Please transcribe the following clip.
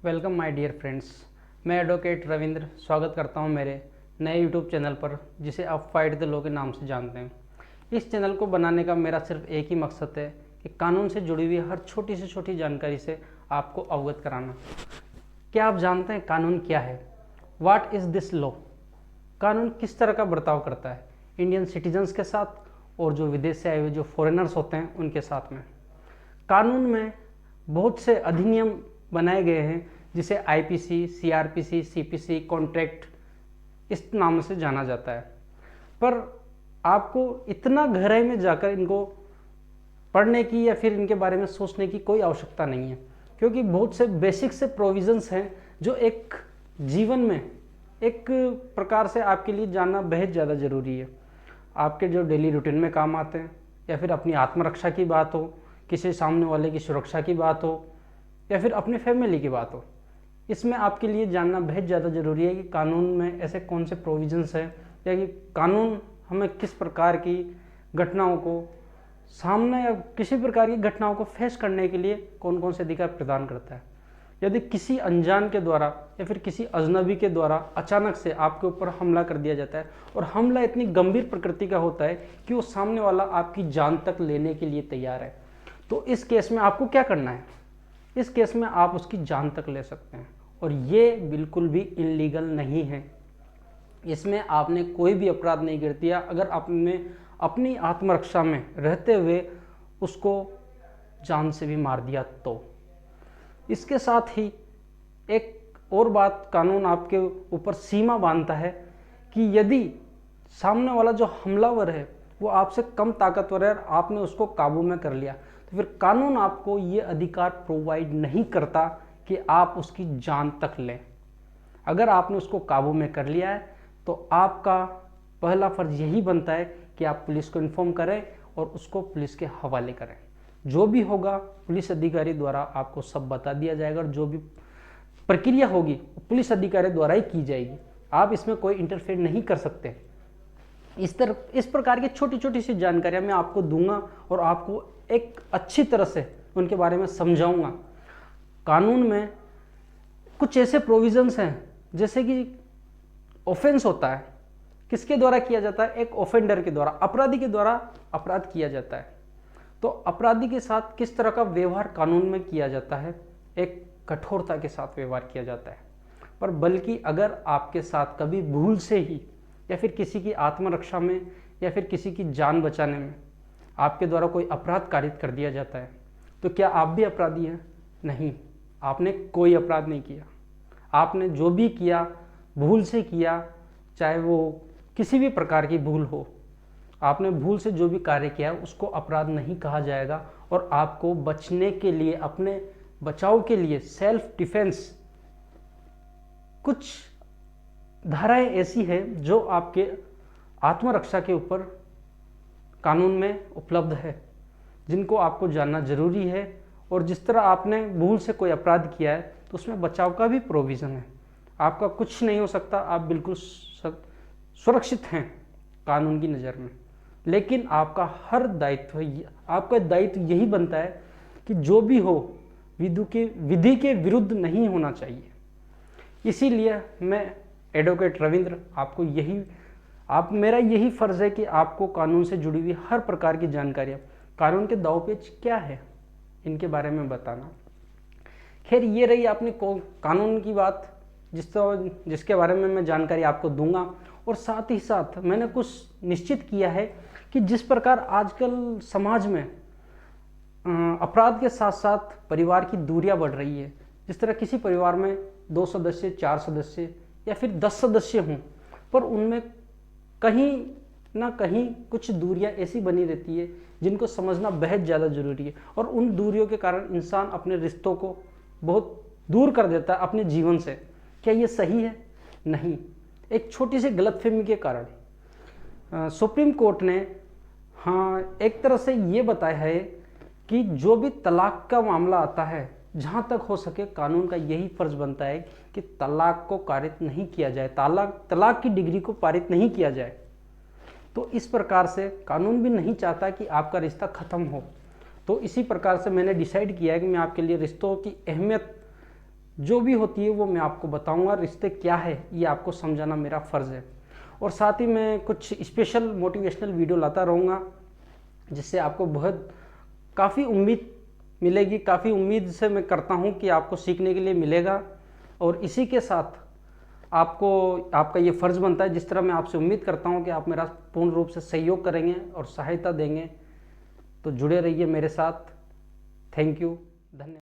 Welcome my dear friends. मैं advocate Ravindra स्वागत करता हूं मेरे नए यूट्यूब चैनल पर, जिसे आप फाइट द लॉ के नाम से जानते हैं। इस चैनल को बनाने का मेरा सिर्फ एक ही मकसद है कि कानून से जुड़ी हुई हर छोटी से छोटी जानकारी से आपको अवगत कराना। क्या आप जानते हैं कानून क्या है? What is this law? कानून किस तरह का बर्ताव करता है इंडियन सिटीजन्स के साथ और जो विदेश से आए हुए जो फॉरेनर्स होते हैं उनके साथ में। कानून में बहुत से अधिनियम बनाए गए हैं जिसे आईपीसी, सीआरपीसी, सीपीसी, कॉन्ट्रैक्ट इस नाम से जाना जाता है। पर आपको इतना गहराई में जाकर इनको पढ़ने की या फिर इनके बारे में सोचने की कोई आवश्यकता नहीं है, क्योंकि बहुत से बेसिक से प्रोविजंस हैं जो एक जीवन में एक प्रकार से आपके लिए जानना बेहद ज़्यादा ज़रूरी है। आपके जो डेली रूटीन में काम आते हैं, या फिर अपनी आत्मरक्षा की बात हो, किसी सामने वाले की सुरक्षा की बात हो, या फिर अपनी फैमिली की बात हो, इसमें आपके लिए जानना बेहद ज़्यादा ज़रूरी है कि कानून में ऐसे कौन से प्रोविजंस हैं, या कि कानून हमें किस प्रकार की घटनाओं को सामना या किसी प्रकार की घटनाओं को फेस करने के लिए कौन कौन से अधिकार प्रदान करता है। यदि किसी अनजान के द्वारा या फिर किसी अजनबी के द्वारा अचानक से आपके ऊपर हमला कर दिया जाता है, और हमला इतनी गंभीर प्रकृति का होता है कि वो सामने वाला आपकी जान तक लेने के लिए तैयार है, तो इस केस में आपको क्या करना है? इस केस में आप उसकी जान तक ले सकते हैं, और ये बिल्कुल भी इलीगल नहीं है। इसमें आपने कोई भी अपराध नहीं कर दिया अगर आपने अपनी आत्मरक्षा में रहते हुए उसको जान से भी मार दिया तो। इसके साथ ही एक और बात कानून आपके ऊपर सीमा बांधता है कि यदि सामने वाला जो हमलावर है वो आपसे कम ताकतवर है और आपने उसको काबू में कर लिया, तो फिर कानून आपको ये अधिकार प्रोवाइड नहीं करता कि आप उसकी जान तक लें। अगर आपने उसको काबू में कर लिया है तो आपका पहला फर्ज यही बनता है कि आप पुलिस को इन्फॉर्म करें और उसको पुलिस के हवाले करें। जो भी होगा पुलिस अधिकारी द्वारा आपको सब बता दिया जाएगा, और जो भी प्रक्रिया होगी पुलिस अधिकारी द्वारा ही की जाएगी। आप इसमें कोई इंटरफेयर नहीं कर सकते। इस प्रकार की छोटी छोटी सी जानकारियां मैं आपको दूंगा और आपको एक अच्छी तरह से उनके बारे में समझाऊंगा। कानून में कुछ ऐसे प्रोविजंस हैं जैसे कि ऑफेंस होता है, किसके द्वारा किया जाता है? एक ऑफेंडर के द्वारा, अपराधी के द्वारा अपराध किया जाता है। तो अपराधी के साथ किस तरह का व्यवहार कानून में किया जाता है? एक कठोरता के साथ व्यवहार किया जाता है। पर बल्कि अगर आपके साथ कभी भूल से ही या फिर किसी की आत्मरक्षा में या फिर किसी की जान बचाने में आपके द्वारा कोई अपराध कारित कर दिया जाता है, तो क्या आप भी अपराधी हैं? नहीं, आपने कोई अपराध नहीं किया। आपने जो भी किया भूल से किया, चाहे वो किसी भी प्रकार की भूल हो, आपने भूल से जो भी कार्य किया उसको अपराध नहीं कहा जाएगा। और आपको बचने के लिए, अपने बचाव के लिए सेल्फ डिफेंस कुछ धाराएं ऐसी हैं जो आपके आत्मरक्षा के ऊपर कानून में उपलब्ध है, जिनको आपको जानना जरूरी है। और जिस तरह आपने भूल से कोई अपराध किया है तो उसमें बचाव का भी प्रोविज़न है। आपका कुछ नहीं हो सकता, आप बिल्कुल सुरक्षित हैं कानून की नज़र में। लेकिन आपका हर दायित्व, आपका दायित्व यही बनता है कि जो भी हो विधि के विरुद्ध नहीं होना चाहिए। इसीलिए मैं एडवोकेट रविंद्र मेरा यही फर्ज है कि आपको कानून से जुड़ी हुई हर प्रकार की जानकारियाँ, कानून के दावपेच क्या है इनके बारे में बताना। खैर, ये रही आपने कानून की बात जिसके बारे में मैं जानकारी आपको दूंगा। और साथ ही साथ मैंने कुछ निश्चित किया है कि जिस प्रकार आजकल समाज में अपराध के साथ साथ परिवार की दूरियां बढ़ रही है, जिस तरह किसी परिवार में 2 सदस्य, 4 सदस्य या फिर 10 सदस्य हों, पर उनमें कहीं ना कहीं कुछ दूरियां ऐसी बनी रहती है जिनको समझना बेहद ज़्यादा ज़रूरी है। और उन दूरियों के कारण इंसान अपने रिश्तों को बहुत दूर कर देता है अपने जीवन से। क्या ये सही है? नहीं। एक छोटी सी गलतफहमी के कारण सुप्रीम कोर्ट ने एक तरह से ये बताया है कि जो भी तलाक का मामला आता है, जहाँ तक हो सके कानून का यही फर्ज बनता है कि तलाक को कारित नहीं किया जाए, तलाक की डिग्री को पारित नहीं किया जाए। तो इस प्रकार से कानून भी नहीं चाहता कि आपका रिश्ता ख़त्म हो। तो इसी प्रकार से मैंने डिसाइड किया है कि मैं आपके लिए रिश्तों की अहमियत जो भी होती है वो मैं आपको बताऊंगा। रिश्ते क्या है ये आपको समझाना मेरा फ़र्ज़ है। और साथ ही मैं कुछ स्पेशल मोटिवेशनल वीडियो लाता रहूँगा, जिससे आपको बहुत काफ़ी उम्मीद मिलेगी। काफ़ी उम्मीद से मैं करता हूँ कि आपको सीखने के लिए मिलेगा। और इसी के साथ आपको आपका ये फ़र्ज़ बनता है, जिस तरह मैं आपसे उम्मीद करता हूँ कि आप मेरा पूर्ण रूप से सहयोग करेंगे और सहायता देंगे। तो जुड़े रहिए मेरे साथ। थैंक यू, धन्यवाद।